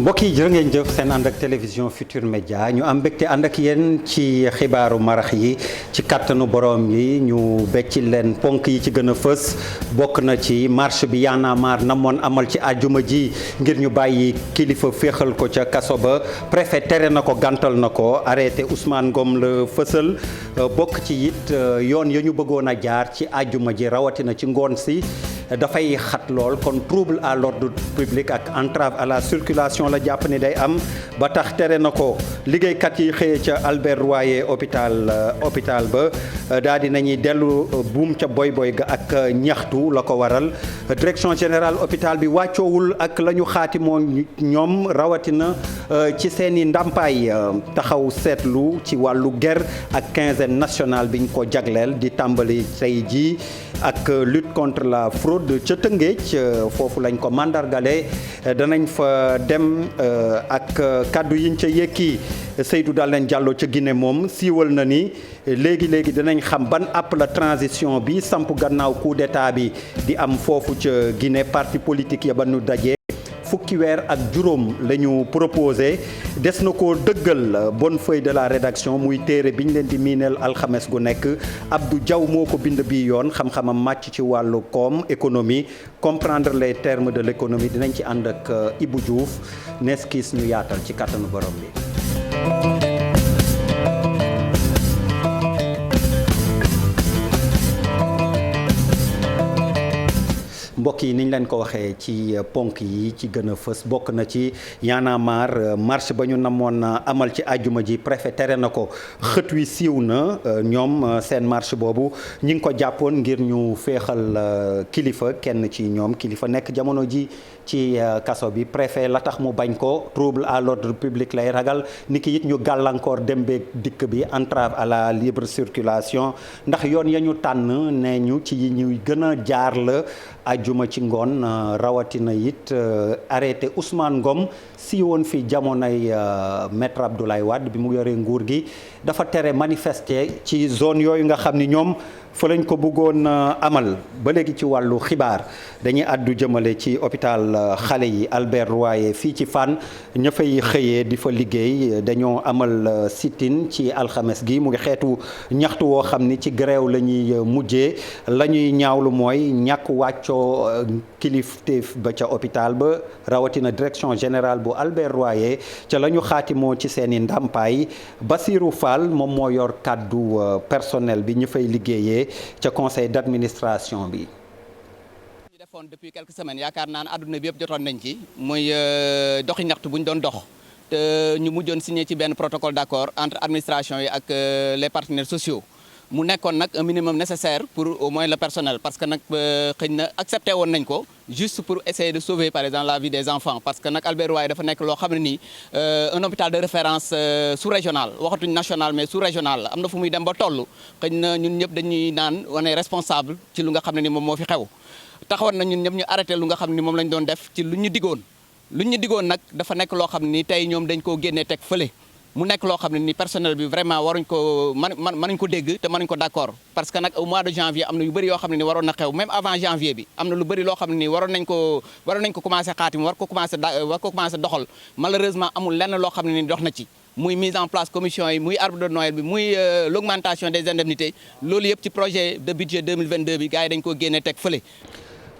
mbokk yi jërë ngeen jëf seen ànd ak télévision Futur Média ñu am mbégte ànd ak yéen ci xibaaru marax yi ci kàttanu borom yi ñu becci leen ponk yi ci gën a fës bokk na ci marche bi Y'en a marre namoon amal ci àjjuma ji ngir ñu bàyyi kilifa féexal ko ca kaso ba préfet tere na ko gàntal na ko arrêté Ousmane Ngom la fësal bokk ci it yoon ya ñu bëggoon a jaar ci àjjuma ji rawatina ci ngoon si dafay xat lool kon trouble à l'ordre public ak entrave à la circulation la jàpp ni day am ba tax tere na ko liggéeykat yi xëyee ca Albert Royer hôpital ba daal di nañuy dellu buum ca boy ga ak ñaxtu la ko waral direction générale hôpital bi wàccoowul ak la ñu xaatimoo ñoom rawatina ci seeni ndàmpaay taxaw seetlu ci wàllu guerre ak quinzaine nationale biñ ko jagleel di tàmbali tey jii ak lutte contre la fraude ca Tëngéej foofu lañ ko mandargale danañ fa dem ak kaddu yiñ ca yëkki Seydou Dalein Diallo ca Guinée moom siiwal na ni léegi danañ xam ban app la transition bi samp gannaaw coup d'état bi di am foofu ca Guinée parti politique ya ba nu dajee fukki weer ak juróom la ñu proposé des na ko dëggal bonne feuille de la rédaction muy téere bi ñu leen di miineel alxames gu nekk Abdou Diaw moo ko bind bi yoon xam-xamam màcc ci wàllu koom économie comprendre les termes de l'économie dinañ ci ànd ak Ibou Diouf nees kiis ñu yaatal ci kàttanu borom bi. mbokk yi niñ leen ko waxee ci ponk yi ci gën a fës bokk na ci Y'en a marre marche ba ñu namoon amal ci àjjuma ji préfet tere na ko xët wi siiw na ñoom seen marche boobu ñi ngi ko jàppoon ngir ñu féexal kilifa kenn ci ñoom kilifa nekk jamono ji ci kaso bi préfet la tax mu bañ ko trouble à l'ordre public lay ragal ni ki it ñu gàllankoor dem beeg dikk bi entrave à la libre circulation ndax yoon ya ñu tànn nee ñu ci yi ñuy gën a jaar la ajjuma ci ngoon rawatina it arrêté Ousmane Ngom si woon fi jamonoy maître Abdoulaye Wade bi mu yoree nguur gi dafa tere manifester ci zone yooyu nga xam ni ñoom fa lañ ko bëggoon amal ba léegi ci wàllu xibaar dañuy àddu jëmale ci hôpital xale yi Albert Royer fii ci Fann ña fay xëyee di fa liggéey dañoo amal sit-in ci alxames gi mu ngi xeetu ñaxtu woo xam ni ci grève la ñuy mujjee la ñuy ñaawlu mooy ñàkk wàccoo kilifteef ba ca hôpital ba rawatina direction générale bu Albert Royer ca la ñu xaatimoo ci seen i ndàmpaay Basirou Fall moom moo yor kàddu personnel bi ñu fay liggéeyee ca conseil d'administration bi. ñu defoon depuis quelques semaines yaakaar naa ne àdduna bi yëpp jotoon nañ ci muy doxi ñaxtu bu ñu doon dox te ñu mujjoon signé ci benn protocole d'accord entre administration yi ak les partenaires sociaux mu nekkoon nag un minimum nécessaire pour au moins le personnel parce que nag xëy na accepté woon nañ ko juste pour essayer de sauver par exemple la vie des enfants parce que nag Albert Royer dafa nekk loo xam ne nii un hôpital de référence sous-régional waxatuñ national mais sous-régional la am na fu muy dem ba toll xëy na ñun ñëpp dañuy naan on est responsable ci lu nga xam ne ni moom moo fi xew taxawoon na ñun ñëpp ñu arrêté lu nga xam ne ni moom lañ doon def ci lu ñu digoon nag dafa nekk loo xam ne ni tey ñoom dañ koo génnee teg fële mu nekk loo xam ne ni personnel bi vraiment waruñ ko mënuñ ko dégg te mënuñ ko d'accord parce que nag au mois de janvier am na yu bëri yoo xam ne ni waroon na xew même avant janvier bi am na lu bëri loo xam ne ni waroon nañ ko commencer xaatim war ko commencer doxal malheureusement amul lenn loo xam ne ni dox na ci muy mise en place commission yi muy arbre de Noël bi muy l'augmentation des indemnités loolu yëpp ci projet de budget 2022 bi gars yi dañ koo génne teg fële.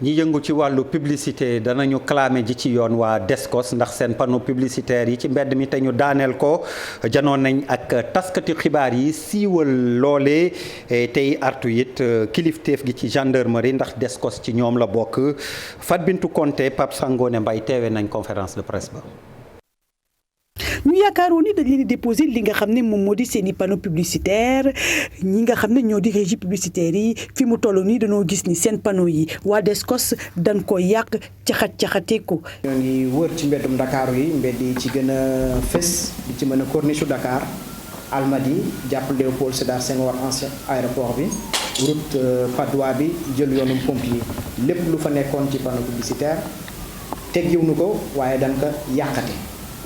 ñi yëngu ci wàllu publicité danañu clamé ji ci yoon waa Descos ndax seen panneau publicitaire yi ci mbedd mi te ñu daaneel ko janoon nañ ak taskati xibaar yi siiwal loolee tey artu it kilifteef gi ci gendarmerie ndax Descos ci ñoom la bokk Fat Bintou Konté Pape Sangone Mbaye teewe nañ conférence de presse ba. ñu yaakaaroon ni dañ leen di déposer li nga xam ne moom moo di seen i panneau publicitaire ñi nga xam ne ñoo di régie publicitaire yi fi mu toll nii dañoo gis ni seen panneau yi waa Descos dañ ko yàq caxatee ko. ñoo ngi wër ci mbeddum Dakar yi mbedd yi ci gën a fës di ci mën a corniche Dakar Almadies jàpp Léopold Sédar Senghor ancien aéroport bi route Patte d'Oie bi jël yoonum pompier lépp lu fa nekkoon ci panneau publicitaire teggiwuñu ko waaye dañ ko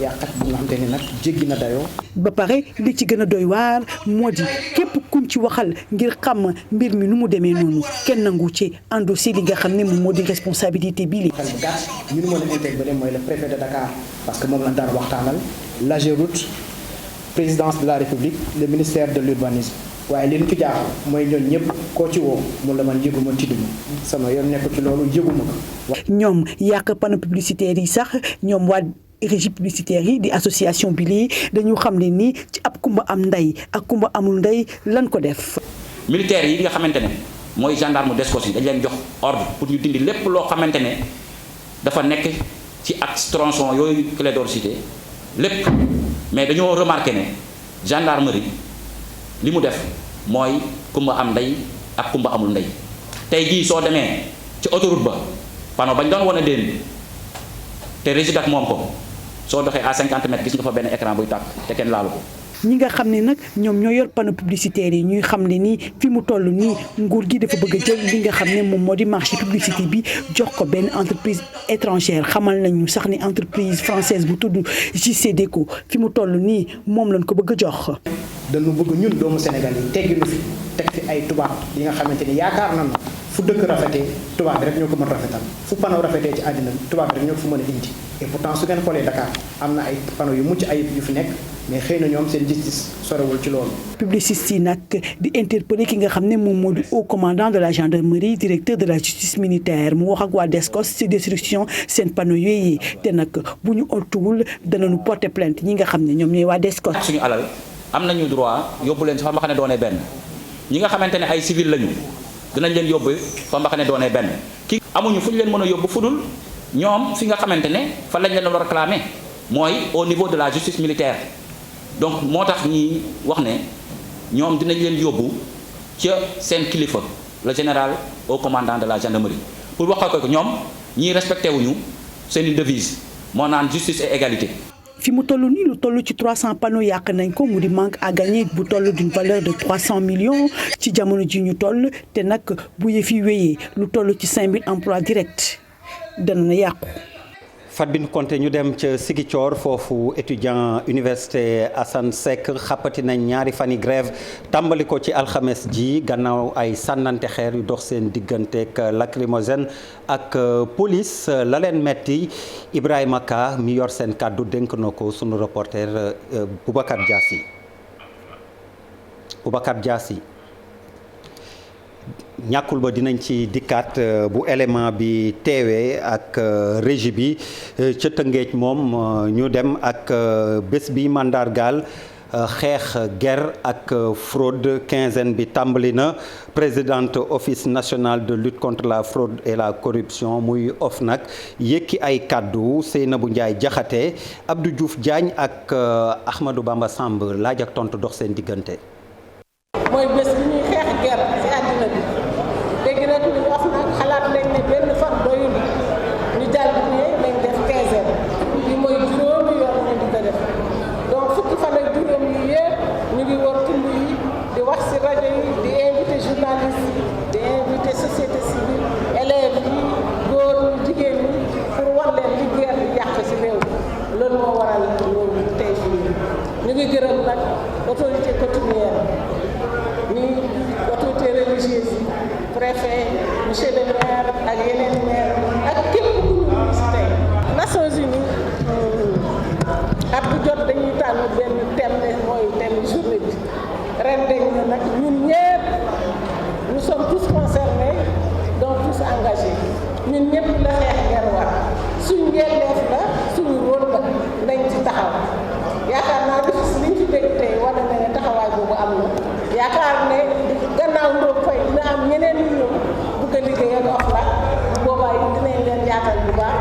yàqat bu nga xamante ne nag jéggi na dayoo. ba pare li ci gën a doy waar moo di képp kuñ ci waxal ngir xam mbir mi nu mu demee noonu kenn nangu ci endossé li nga xam ne moom moo di responsabilité bi li xel bu gàtt ñu mën a intégré mooy le préfet de Dakar parce que moom lañ daan waxtaanal l'AGEROUTE présidence de la République le ministère de l'urbanisme waaye li ñu ci jaaxal mooy ñoom ñëpp koo ci woo mun la man yëguma tidduma sama yoon nekk ci loolu yëguma ko. ñoom yàq panneau publicitaire yi sax ñoom waa régie publicitaire yi di association bi lii dañu xam ne ni ci ab kumba am ndey ak kumba amul ndey lan ko def. militaires yi nga xamante ne mooy gendarme d'escorte yi dañ leen jox ordre pour ñu dindi lépp loo xamante ne dafa nekk ci axe tronçon yooyu Clédor cité lépp mais dañoo remarqué ne gendarmerie li mu def mooy kumba am ndey ak kumba amul ndey tey jii soo demee ci autoroute ba panneau bañ doon wane déen te Régidac moom ko soo doxee à 50 mètres gis nga fa benn écran buy tàkk te kenn laalu ko. ñi nga xam ne nag ñoom ñoo yor panneau publicitaire yi ñuy xam ne nii fi mu toll nii nguur gi dafa bëgg a jël li nga xam ne moom moo di marché publicité bi jox ko benn entreprise étrangère xamal nañu sax ni entreprise française bu tudd JCDecaux fi mu toll nii moom lañ ko bëgg a jox. dañu bëgg ñun doomu Sénégal yi tegginu fi teg fi ay tubaab yi nga xamante ni yaakaar nañu fu dëkk rafetee tubaab bi rek ñoo ko mën rafetal fu panneau rafetee ci àddina tubaab bi rek ñoo ko fu mën a indi et pourtant su ngeen xoolee Dakar am na ay panneau yu mucc ayib yu fi nekk mais xëy na ñoom seen justice sorewul ci loolu. publiciste yi nag di interpeller ki nga xam ne moom moo di haut commandant de la gendarmerie directeur de la justice militaire mu wax ak waa DSCOS ci destruction seen panneau yooyu te nag bu ñu oltuwul danañu porter plainte ñi nga xam ne ñoom ñooy waa DSCOS. suñu alal am nañu droit yóbbu leen fa mbaxane doonee benn ñi nga xamante ne ay civil lañu dinañ leen yóbbu fa mbaxane doonee benn ki amuñu fu ñu leen mën a yóbbu fudul ñoom fi nga xamante ne fa lañ leen war a réclamer mooy au niveau de la justice militaire donc moo tax ñi wax ne ñoom dinañ leen yóbbu ca seen kilifa le général au commandant de la gendarmerie pour wax ko ñoom ñii respecté wuñu seeni devise moo naan justice et égalité. fi mu toll nii lu toll ci 300 panneaux yàq nañ ko mu di manque à gagner bu toll d'une valeur de 300 millions ci jamono ji ñu toll te nag bu yëfi wéyee lu toll ci 5000 emplois directs dana na yàqu. Fat Bin Konté ñu dem ca Ziguinchor foofu étudiant université Assane Seck xàppati nañ ñaari fani grève tàmbali ko ci alxames ji gannaaw ay sànnante xeer yu dox seen digganteeg lacrymogène ak police la leen metti Ibrahima Ka mi yor seen kàddu dénk na ko sunu reporter Boubacar Diassi ñàkkul ba dinañ ci dikkaat bu élément bi teewee ak régie bi ca Tëngéej moom ñu dem ak bés bi mandargaal xeex guerre ak fraude quinzaine bi tàmbali na présidente office national de lutte contre la fraude et la corruption muy OFNAC yëkki ay kàddu Seynabou Ndiaye Jaxate Abdou Diouf Diagne ak Ahmadou Bamba Samb laaj ak tontu dox seen diggante. mooy bés bi ñuy xeex guerre ci àddina bi léegi nag ñu wax nag xalaat nañ ne benn fan doyul ñu jàll ne nañ def quinzaine bi mooy juróomi yoon ñu di ko def donc fukki fan ak juróom yi yëpp ñu ngi wër tund yi di wax ci rajo yi di invité journaliste yi di invité société civile élèves yi góor ñi jigéen ñi pour wan leen li guerre di yàq ci réew loolu moo waral loolu tey fii ñu ngi gërëm nag autorité coutumière ni autorité religieuse yi préfet monsieur le maire ak yeneen maire ak képp ku ñu gis tey Nations Unies at bu jot dañuy tànn benn thème mooy thème journée bi ren dañ ne nag ñun ñëpp nous sommes tous concernés donc tous engagés ñun ñëpp la xeex guerre war suñu yelleef la suñu rôle la dañ ci taxaw yaakaar naa difficile liñ fi dégg tey wane na ne taxawaay boobu am na yaakaar ne gannaaw Ndiob Faye dina am ñeneen ñu ñëw bëgg a liggéey ak OFNAC bu boobaa yi dinañ leen yaatal bu baax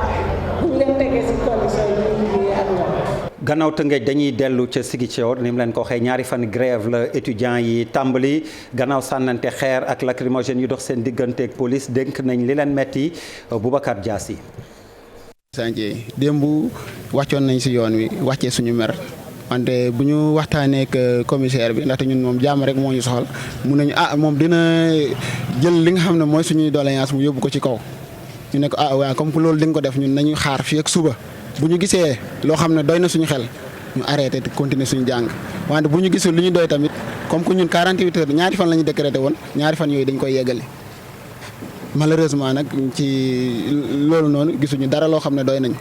buñ leen tegee ci condition yi ñuy liggéey ak ñoom. gannaaw Tëngéej dañuy dellu ca Ziguinchor ni mu leen ko waxee ñaari fan grève la étudiants yi tàmbali gannaaw sànnante xeer ak lacrymogène yu dox seen digganteeg police dénk nañ li leen metti Boubacar Diassi. sànce démb wàccoon nañ ci yoon wi wàccee suñu mer wante bu ñu waxtaanee ak commissaire bi ndaxte ñun moom jàmm rek moo ñu soxal mun nañu moom dina jël li nga xam ne mooy suñuy doléance mu yóbbu ko ci kaw ñu ne ko waaw comme que loolu di nga ko def ñun nañu xaar fii ak suba bu ñu gisee loo xam ne doy na suñu xel ñu arrêté te continuer suñu jàng wante bu ñu gisul lu ñu doy tamit comme que ñun 48 heures ñaari fan la ñu décrété woon ñaari fan yooyu dañ koy yeggali malheureusement nag ci loolu noonu gisuñu dara loo xam ne doy nañ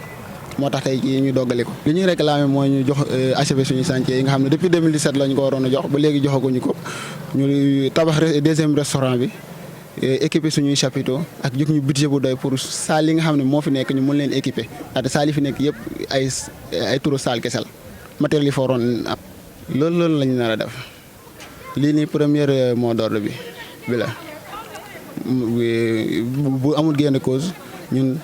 moo tax tey jii ñu doggali ko. li ñuy réclamer mooy ñu jox achever suñu chantier yi nga xam ne depuis 2017 la ñu ko waroon a jox ba léegi joxaguñu ko ñu tabax deuxième restaurant bi équiper suñuy chapiteaux ak jox ñu budget bu doy pour salle yi nga xam ne moo fi nekk ñu mën leen équiper ndaxte salle yi fi nekk yëpp ay turu salle kese la matériel yi fa waroon am loolu la ñu nar a def lii nii première mot d'ordre bi la bu amul gain de cause ñun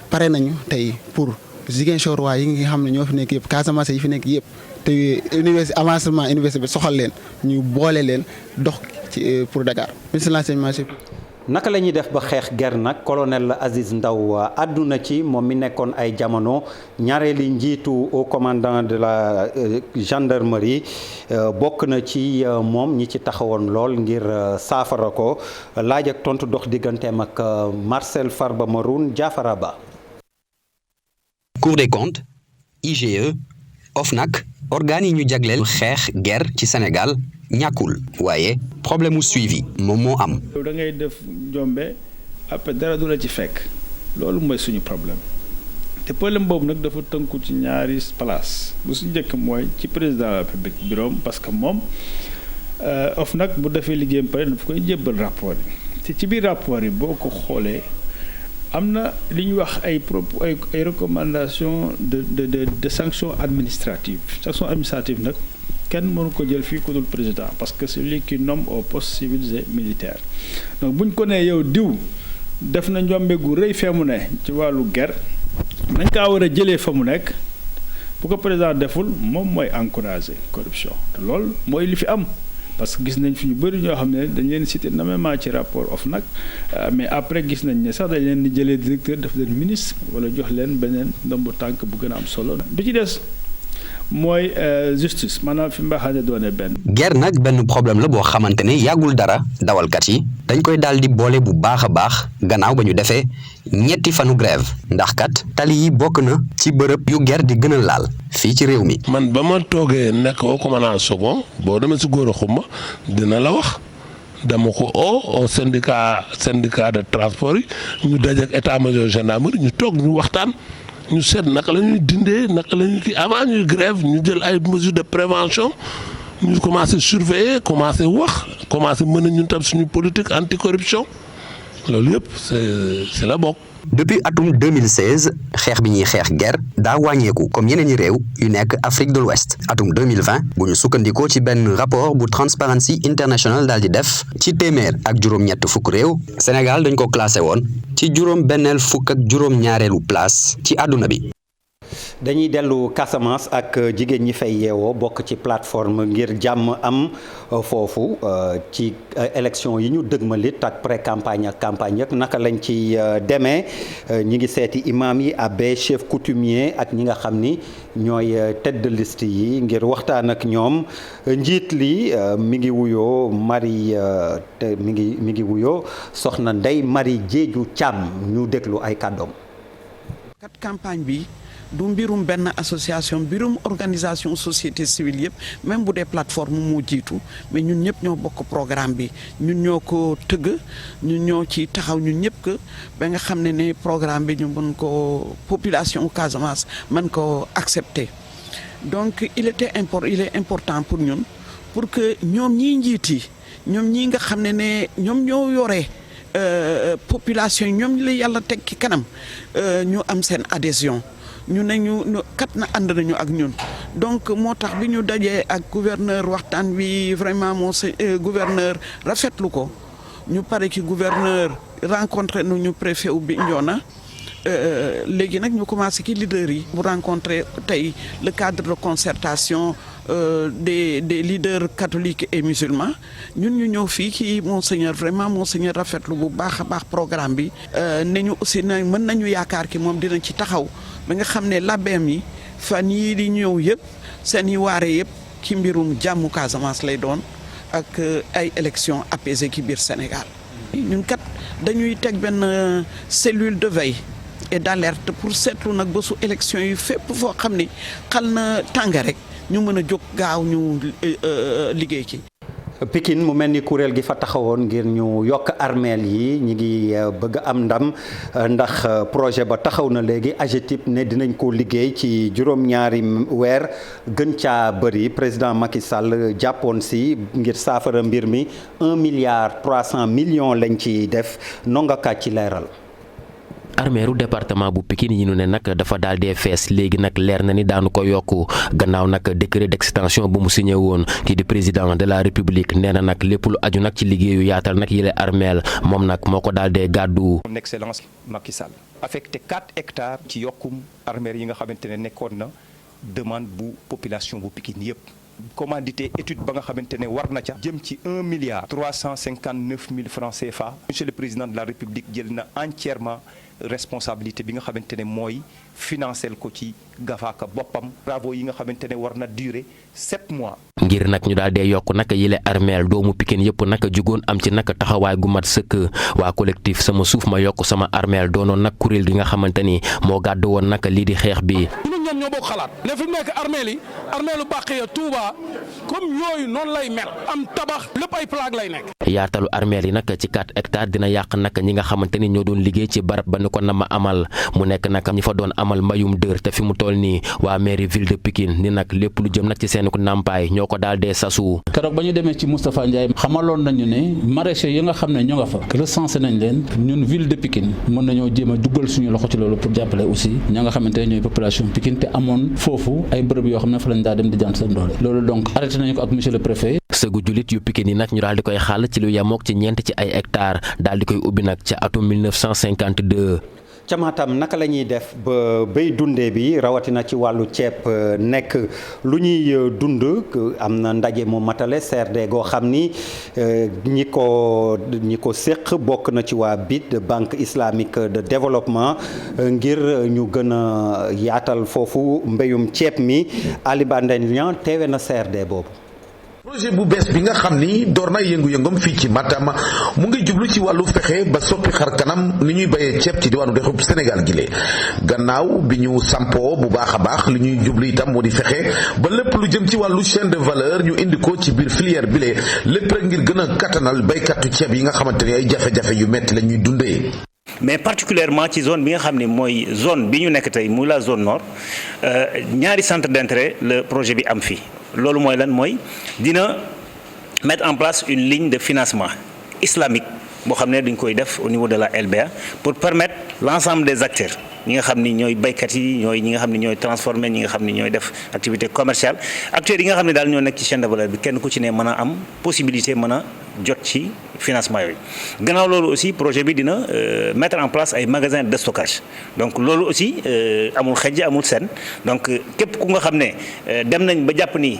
pare nañu tey pour Ziguinchor waa yi nga xam ne ñoo fi nekk yëpp Casamance yi fi nekk yëpp te université avancement université bi soxal leen ñu boole leen dox ci pour Dakar. ministre de l'enseignement supérieur. naka la ñuy def ba xeex ger nag colonel Aziz Ndaw àdduna ci moom mi nekkoon ay jamono ñaareeli njiitu au commandant de la gendarmerie bokk na ci moom ñi ci taxawoon lool ngir saafara ko laaj ak tontu dox digganteem ak Marcel Farba Maroun Diafara Ba. Cour des comptes, IGE, OFNAC organes yi ñu jagleel xeex ger ci Sénégal ñàkkul waaye problème mu suivi moom moo am. da ngay def njombe après dara du la ci fekk loolu mooy suñu problème te problème boobu nag dafa tënku ci ñaari place bu su njëkk mooy ci président de la République bureau parce que moom OFNAC bu defee liggéeyam pare daf koy jébbal rapport yi te ci biir rapport yi boo ko xoolee am na li ñuy wax ay recommandations de sanctions administratives nag kenn mënu ko jël fii ku dul président parce que c'est lui qui nomme au poste civil et militaire donc buñ ko nee yow diw def na njombe gu rëy fee mu ne ci wàllu guerre nañ kaa war a jëlee fa mu nekk bu ko président deful moom mooy encourager corruption te loolu mooy li fi am parce que gis nañ fi ñu bëri ñoo xam ne dañ leen cité nommément ci rapport OFNAC mais après gis nañ ne sax dañ leen di jëlee directeur def leen ministre wala jox leen beneen ndombu tànk bu gën a am solo bi ci des mooy justice maanaam fi mbaxane doone benn. ger nag benn problème la boo xamante ne yàggul dara dawalkat yi dañ koy daal di boole bu baax a baax gannaaw ba ñu defee ñetti fanu grève ndax kat tali yi bokk na ci bërëb yu ger di gën a laal fii ci réew mi. man ba ma toogee nekk au commandant second boo demee si góor a xuma dina la wax dama ko au syndicat de transport yi ñu daje ak état-major gendarmerie ñu toog ñu waxtaan. ñu seet naka la ñuy dindee naka la ñuy kii avant ñuy grève ñu jël ay mesures de prévention ñu commencé surveiller commencé wax commencé mën a ñun tam suñu politique anticorruption loolu yëpp c'est la bokk. depuis atum 2016 xeex bi ñuy xeex ger daa wàññeeku comme yeneen i réew yu nekk Afrique de l'Ouest atum 2020 bu ñu sukkandikoo ci benn rapport bu Transparency International daal di def ci téeméer ak juróom-ñett fukk réew Sénégal dañ ko classé woon ci juróom-benneel fukk ak juróom-ñaareelu place ci àdduna bi. dañuy dellu Casamance ak jigéen ñi fay yeewoo bokk ci plateforme ngir jàmm am foofu ci élection yi ñu dëgmalit ak pré campagne ak campagne ak naka lañ ci demee ñi ngi seeti imam yi abbé chef coutumier ak ñi nga xam ni ñooy tête de liste yi ngir waxtaan ak ñoom njiit li mi ngi wuyoo mi ngi wuyoo soxna Ndeye Marie Diédhiou Thiam ñu déglu ay kàddoom. kat campagne bi du mbirum benn association mbirum organisation société civile yëpp même bu dee plateforme moo jiitu mais ñun ñëpp ñoo bokk programme bi ñun ñoo ko tëgg ñun ñoo ci taxaw ñun ñëpp que ba nga xam ne programme bi ñu mën ko population Casamance mën ko accepter donc il est important pour ñun pour que ñoom ñii njiit yi ñoom ñii nga xam ne ñoom ñoo yore population yi ñoom la yàlla teg ci kanam ñu am seen adhésion ñu ne ñu kat na ànd nañu ak ñun donc moo tax bi ñu dajee ak gouverneur waxtaan wi vraiment moo gouverneur rafetlu ko ñu pare ci gouverneur rencontré nañu préfet u Bignona léegi nag ñu commencé ci leaders yi bu rencontré tey le cadre de concertation des leaders catholiques et musulmans ñun ñu ñëw fii ci monseigneur vraiment monseigneur rafetlu bu baax a baax programme bi ne ñu aussi na mën nañu yaakaar ki moom dina ci taxaw ba nga xam ne labbeem yi fan yii di ñëw yëpp seen i waare yëpp ci mbirum jàmmu Casamance lay doon ak ay élections apaisées ci biir Sénégal ñun kat dañuy teg benn cellule de veille et d'alerte pour seetlu nag bésu élection yi fépp foo xam ni xal na tàng rek ñu mën a jóg gaaw ñu liggéey ci. Pikine mu mel ni kuréel gi fa taxawoon ngir ñu yokk armeel yi ñi ngi bëgg am ndam ndax projet ba taxaw na léegi AGETIP ne dinañ ko liggéey ci juróom-ñaari weer gën caa bëri président Macky Sall jàppoon si ngir saafara mbir mi 1,3 milliard lañ ci def nongaka ci leeral. armeeru département bu Pikine yi ñu ne nag dafa daal dee fees léegi nag leer na ni daanu ko yokku gannaaw nag décret d'extension bu mu signé woon kii di président de la république nee na nag lépp lu aju nag ci liggéeyu yaatal nag yile armeel moom nag moo ko daal dee gàddu. Son Excellence Macky Sall affecté 4 hectares ci yokkum armeel yi nga xamante ne nekkoon na demande bu population bu Pikine yëpp. commandité étude ba nga xamante ne war na ca jëm ci 1,359 milliard francs CFA. Monsieur le président de la république jël na entièrement responsabilité bi nga xamante ne mooy financer ko ci gafaaka boppam travaux yi nga xamante ne war na durer 7 mois. ngir nag ñu daal dee yokk nag yile armeel doomu Pikine yëpp nag jugoon am ci nag taxawaay gu mat sëkk waa collectif sama suuf ma yokk sama armeel doonoon nag kuréel gi nga xamante ni moo gàddu woon nag lii di xeex bi. ñun ñoo bokk xalaat ne fi mu nekk armeel yi armeelu Baxiya Touba comme yooyu noonu lay mel am tabax lépp ay plaque lay nekk. yaatalu armeel yi nag ci 4 hectares dina yàq nag ñi nga xamante ni ñoo doon liggéey ci barab ba ni ko na ma amal mu nekk nag ñi fa doon amal mbayum dër te fi mu toll nii waa mairie ville de Pikine ni nag lépp lu jëm nag ci seen nàmpaay ñoo ko daal dee sasu. keroog ba ñu demee ci Moustapha Ndiaye xamaloon nañu ne maraîchers yi nga xam ne ñoo nga fa recensé nañ leen ñun ville de Pikine mën nañoo jéem a duggal suñu loxo ci loolu pour jàppale aussi ña nga xamante ne ñooy population Pikine te amoon foofu ay bërëb yoo xam ne fa lañ daa dem di jant seen doole loolu donc arrêté nañu ko ak monsieur le préfet. sëgu jullit yu Pikine yi nag ñu daal di koy xàll ci lu yemook ci ñeent ci ay hectares daal di koy ubbi nag ca atum 1952. ca Matam naka la ñuy def ba béy dundee bi rawatina ci wàllu ceeb nekk lu ñuy dund am na ndaje mu matale CRD goo xam ni ñi ko séq bokk na ci waa BID Banque islamique de développement ngir ñu gën a yaatal foofu mbéyum ceeb mi Ali Bandel Niang teewe na CRD boobu. projet bu bees bi nga xam ni door na yëngu-yëngam fii ci Matam mu ngi jublu ci wàllu fexe ba soppi xar kanam ni ñuy béyee ceeb ci diwaanu dexub Sénégal gi lee gannaaw bi ñu sampoo bu baax a baax li ñuy jublu itam moo di fexe ba lépp lu jëm ci wàllu chaîne de valeur ñu indi ko ci biir filière bi lee lépp rek ngir gën a kattanal béykatu ceeb yi nga xamante ni ay jafe-jafe yu metti la ñuy dundee. mais particulièrement ci zone bi nga xam ne mooy zone bi ñu nekk tey muy la zone nord ñaari centre d'intérêt le projet bi am fii. loolu mooy lan mooy dina mettre en place une ligne de financement islamique boo xam ne dañ koy def au niveau de la LBA pour permettre l'ensemble des acteurs ñi nga xam ni ñooy baykat yi ñooy ñi nga xam ni ñooy transformer ñi nga xam ni ñooy def activité commerciale acteurs yi nga xam ne daal ñoo nekk ci chaîne de valeur bi kenn ku ci ne mën a am possibilité mën a jot ci financement yooyu gannaaw loolu aussi projet bi dina mettre en place ay magasins de stockage donc loolu aussi amul xejj amul seen donc képp ku nga xam ne dem nañ ba jàpp ni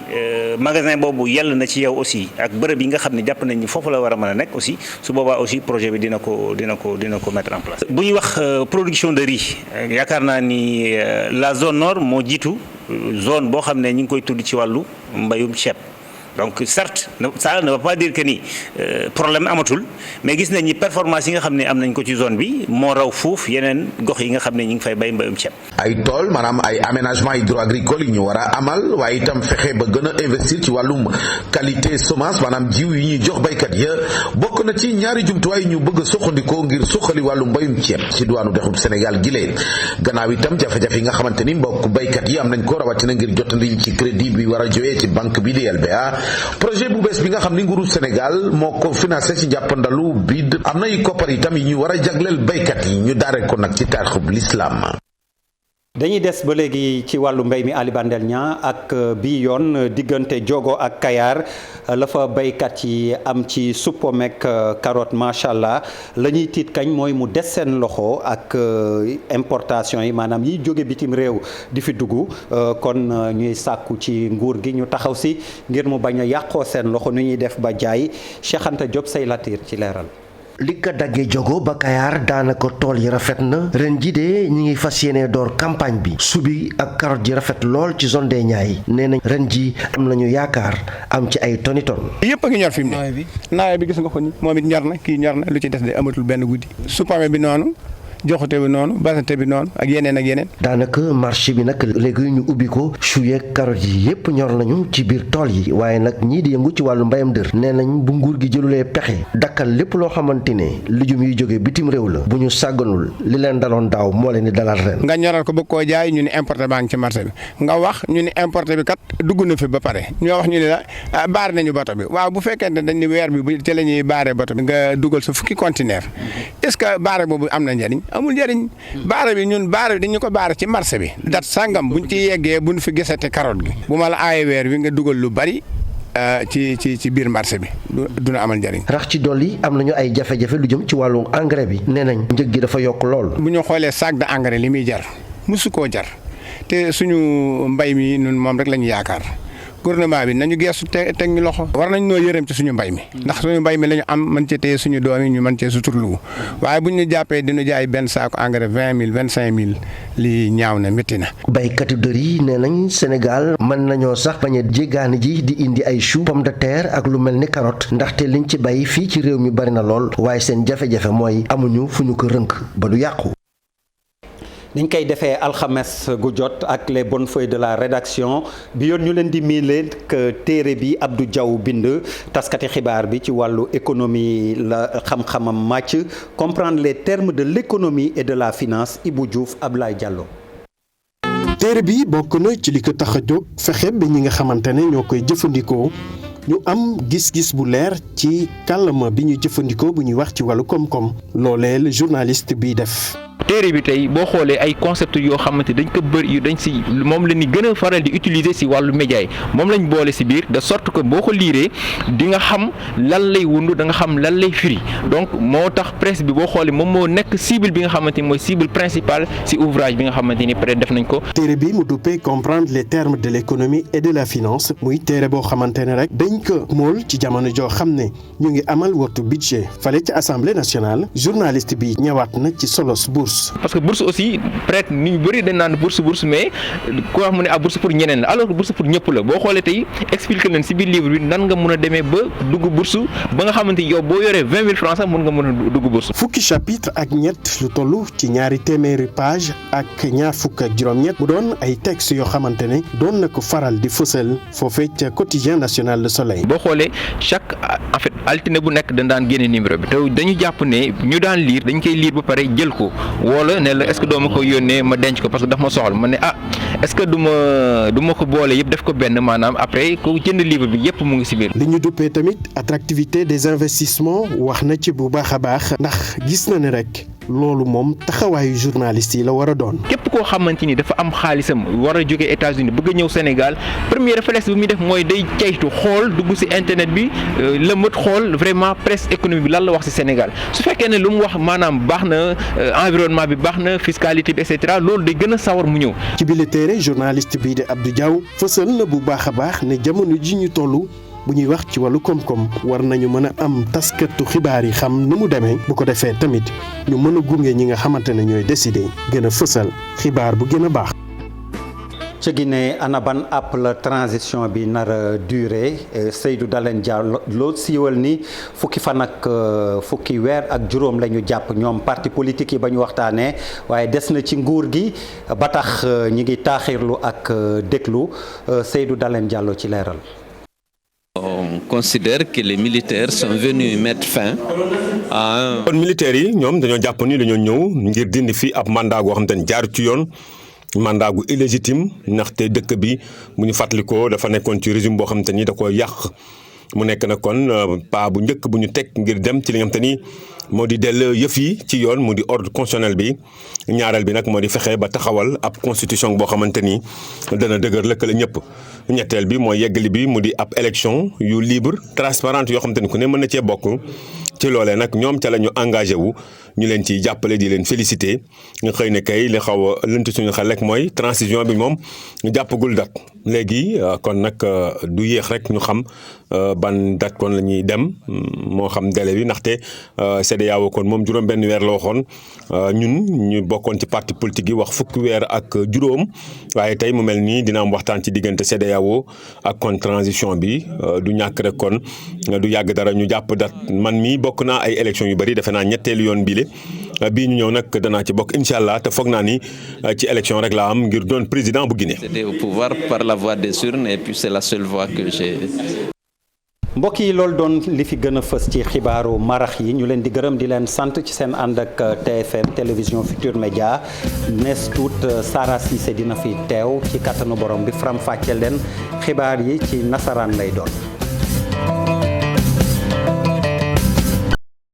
magasin boobu yell na ci yow aussi ak bërëb yi nga xam ne jàpp nañ ni foofu la war a mën a nekk aussi su boobaa aussi projet bi dina ko mettre en place. bu ñuy wax production de riz yaakaar naa ni la zone nord moo jiitu zone boo xam ne ñu ngi koy tudd ci wàllu mbayum ceeb. donc certes ça ne veut pas dire que ni problème amatul mais gis nañ ni performance yi nga xam ne am nañ ko ci zone bi moo raw fuuf yeneen gox yi nga xam ne ñu ngi fay bay mbayum ceeb. ay tool maanaam ay aménagement hydro-agricole yi ñu war a amal waaye itam fexe ba gën a investir ci wàllum qualité semence maanaam jiw yi ñuy jox baykat ya bokk na ci ñaari jumtuwaay ñu bëgg a soxandikoo ngir suqali wàllum mbayum ceeb ci diwaanu dexub Sénégal gi lee gannaaw itam jafe-jafe yi nga xamante ni mbokk baykat yi am nañ ko rawatina ngir jotandi ci crédit bi war a jógee ci banque bi di LBA. projet bu bees bi nga xam ni nguuru Sénégal moo ko financé ci jàppandalu BID am na yu koppar itam yi ñu war a jagleel baykat yi ñu daare ko nag ci taarixub l'islam. dañuy des ba léegi ci wàllu mbéy mi Ali Bandel Niang ak bii yoon diggante Diogo ak Kayar la fa béykat yi am ci suppomek carotte macha allah la ñuy tiit kañ mooy mu des seen loxo ak importation yi maanaam yiy jóge bitim réew di fi dugg kon ñuy sàkku ci nguur gi ñu taxaw si ngir mu bañ a yàqoo seen loxo nu ñuy def ba jaay Cheikh Anta Diop say latiir ci leeral. li ko daggee Diogo ba Kayar daanaka tool yi rafet na ren ji de ñi ngi fas yéene door campagne bi subi ak carotte ji rafet lool ci zone des Niayes nee nañ ren ji am nañu yaakaar am ci ay toni ton yëpp a ngi ñor fi mu ne nawet bi gis nga ko ni moom it ñor na kii ñor na lu ci des de amatul benn guddi supame bi noonu joxute bi noonu basante bi noonu ak yeneen. daanaka marché bi nag léegi ñu ubbi ko chou yeeg carottes yi yépp ñor nañu ci biir tool yi waaye nag ñii di yëngu ci wàllu mbayam dër nee nañ bu nguur gi jëlulee pexe dakkal lépp loo xamante ne lijum yi jóge bitim réew la bu ñu sàgganul li leen daloon daaw moo leen di dalal ren. nga ñoral ko bëgg koo jaay ñu ni importé baa ngi ci marché bi nga wax ñu ni importé bi kat dugg na fi ba pare ñoo wax ñu ne la baare nañu bato bi waaw bu fekkente dañ ni weer bi bu ci la ñuy baare bato bi nga dugal sa fukki conteneur est-ce que baare boobu am na njëriñ amul njëriñ baare bi dañu ko baare ci marché bi dat sàngam buñ ci yeggee buñ fi gisate carotte gi bu ma la aaye weer wi nga dugal lu bari ci biir marché bi duna amal njëriñ. rax ci dolli am nañu ay jafe-jafe lu jëm ci wàllu engrais bi nee nañ njëg gi dafa yokk lool. bu ñu xoolee sac de engrais li muy jar musu koo jar te suñu mbay mi ñun moom rek la ñu yaakaar gouvernement bi nañu geesu teg ñu loxo. war nañ noo yërëm ci suñu mbay mi ndax suñu mbay mi la ñu am mën cee téye suñu doom yi ñu mën cee suturlu waaye bu ñu jàppee dinu jaay benn saako engrais 20 000 25 000 lii ñaaw na métti na. baykatu dër yi nee nañ Sénégal mën nañoo sax bañ a jéggaani ji di indi ay chou pomme de terre ak lu mel ni carotte ndaxte liñ ci bay fii ci réew mi bari na lool waaye seen jafe-jafe mooy amuñu fu ñu ko rënk ba du yàqu. niñ koy defee alxames gu jot ak les bonnes feuilles de la rédaction bi yoon ñu leen di miile que téere bi Abdou Diaw bind taskati xibaar bi ci wàllu économie la xam-xamam màcc comprendre les termes de l'économie et de la finance Ibou Diouf Ablaye Diallo. téere bi bokk na ci li ko tax a jóg fexe ba ñi nga xamante ne ñoo koy jëfandikoo ñu am gis-gis bu leer ci kàllaama bi ñu jëfandikoo bu ñuy wax ci wàllu koom-koom loolee la journaliste bi def. téere bi tey boo xoolee ay concept yoo xamante dañ ko bëri yu dañ si moom la ñu gën a faral di utiliser si wàllu média yi moom lañ boole si biir de sorte que boo ko liiree di nga xam lan lay wundu da nga xam lan lay firi donc moo tax presse bi boo xoolee moom moo nekk cible bi nga xamante ni mooy cible principale si ouvrage bi nga xamante ni peut-être def nañ ko. téere bi mu duppee comprendre les termes de l'économie et de la finance muy téere boo xamante ne rek dañ ko mool ci jamono joo xam ne ñu ngi amal waxtu budget fale ci assemblée nationale journaliste bi ñëwaat na ci solos bourse. parce que bourse aussi peut-être nit ñu bëri dañ naan bourse mais ku wax mu ne bourse pour ñeneen la alors que bourse pour ñëpp la boo xoolee tey expliqué nañ si biir livre bi nan nga mun a demee ba dugg bourse ba nga xamante yow boo yoree 20 000 francs sax mun nga mën a dugg bourse. fukki chapitre ak ñett lu toll ci ñaari téeméeri page ak ñaar fukk ak juróom-ñett mu doon ay textes yoo xamante ne doon na ko faral di fësal foofee ca quotidien national Le Soleil. boo xoolee chaque en fait altine bu nekk dañ daan génne numéro bi te dañu jàpp ne ñu daan lire dañ koy lire ba pare jël ko. wala ne la est-ce que doo ma ko yónnee ma denc ko parce que daf ma soxla ma ne est-ce que du ma ko boole yëpp def ko benn maanaam après ko jënd livre bi yëpp mu ngi ci biir. li ñu duppee tamit attractivité des investissements wax na ci bu baax a baax ndax gis na ne rek loolu moom taxawaayu journaliste yi la war a doon. képp koo xamante ni dafa am xaalisam war a jóge États-Unis bëgg a ñëw Sénégal premier réflexe bi muy def mooy day caytu xool dugg ci internet bi lëmët xool vraiment presse économique bi lan la wax ci Sénégal su fekkee ne lu mu wax maanaam baax na environnement bi baax na fiscalité bi et cetera loolu day gën a sawar mu ñëw. ci bile téere journaliste bii de Abdou Diaw fësal na bu baax a baax ne jamono ji ñu toll. bu ñuy wax ci wàllu koom-koom war nañu mën a am taskatu xibaar yi xam nu mu demee bu ko defee tamit ñu mën a gunge ñi nga xamante ne ñooy décider gën a fësal xibaar bu gën a baax. ca Guinée ana ban app la transition bi nar a duré Seydou Dalein Diallo siiwal ni fukki fan ak fukki weer ak juróom la ñu jàpp ñoom parti politique yi ba ñu waxtaanee waaye des na ci nguur gi ba tax ñi ngi taaxirlu ak déglu Seydou Dalein Diallo ci leeral. On considère que les militaires sont venus mettre fin à. kon militaires yi ñoom dañoo jàpp ni dañoo ñëw ngir dindi fi ab mandat goo xam te ne jaar ci yoon mandat gu illégitime ndaxte dëkk bi bu ñu fàttalikoo dafa nekkoon ci régime boo xam te ni da ko yàq mu nekk na kon pas bu njëkk bu ñu teg ngir dem ci li nga xam te ni moo di dell yëf yi ci yoon mu di ordre constitutionnel bi ñaareel bi nag moo di fexe ba taxawal ab constitution boo xamante ni dana dëgër lëkkale ñëpp. ñetteel bi mooy yeggali bi mu di ab élection yu libre transparente yoo xamante ni ku ne mën na cee bokk ci loolee nag ñoom ca la ñu engagé wu ñu leen ciy jàppale di leen félicité nga xëy ne kay li xaw a lënt suñu xel rek mooy transition bi moom ñu jàppagul date léegi kon nag du yéex rek ñu xam ban date kon la ñuy dem moo xam délai bi ndaxte CEDEAO kon moom juróom benn weer la waxoon ñun ñu bokkoon ci parti politique yi wax fukki weer ak juróom waaye tey mu mel nii dina am waxtaan ci diggante CEDEAO ak kon transition bi du ñàkk rek kon du yàgg dara ñu jàpp date man mii bokk naa ay élection yu bëri defe naa ñetteelu yoon bile bii ñu ñëw nag danaa ci bokk incha allah te foog naa ni ci élection rek laa am ngir doon président bu Guinée. C'était au pouvoir par la voie des urnes et puis c'est la seule voie que j'ai. mbokk yi loolu doon li fi gën a fës ci xibaaru marax yi ñu leen di gërëm di leen sant ci seen ànd ak TFM télévision Futur Média nees tuut Sara Cissé dina fi teew ci kattanu borom bi faram fàcceel leen xibaar yi ci nasaraan lay doon.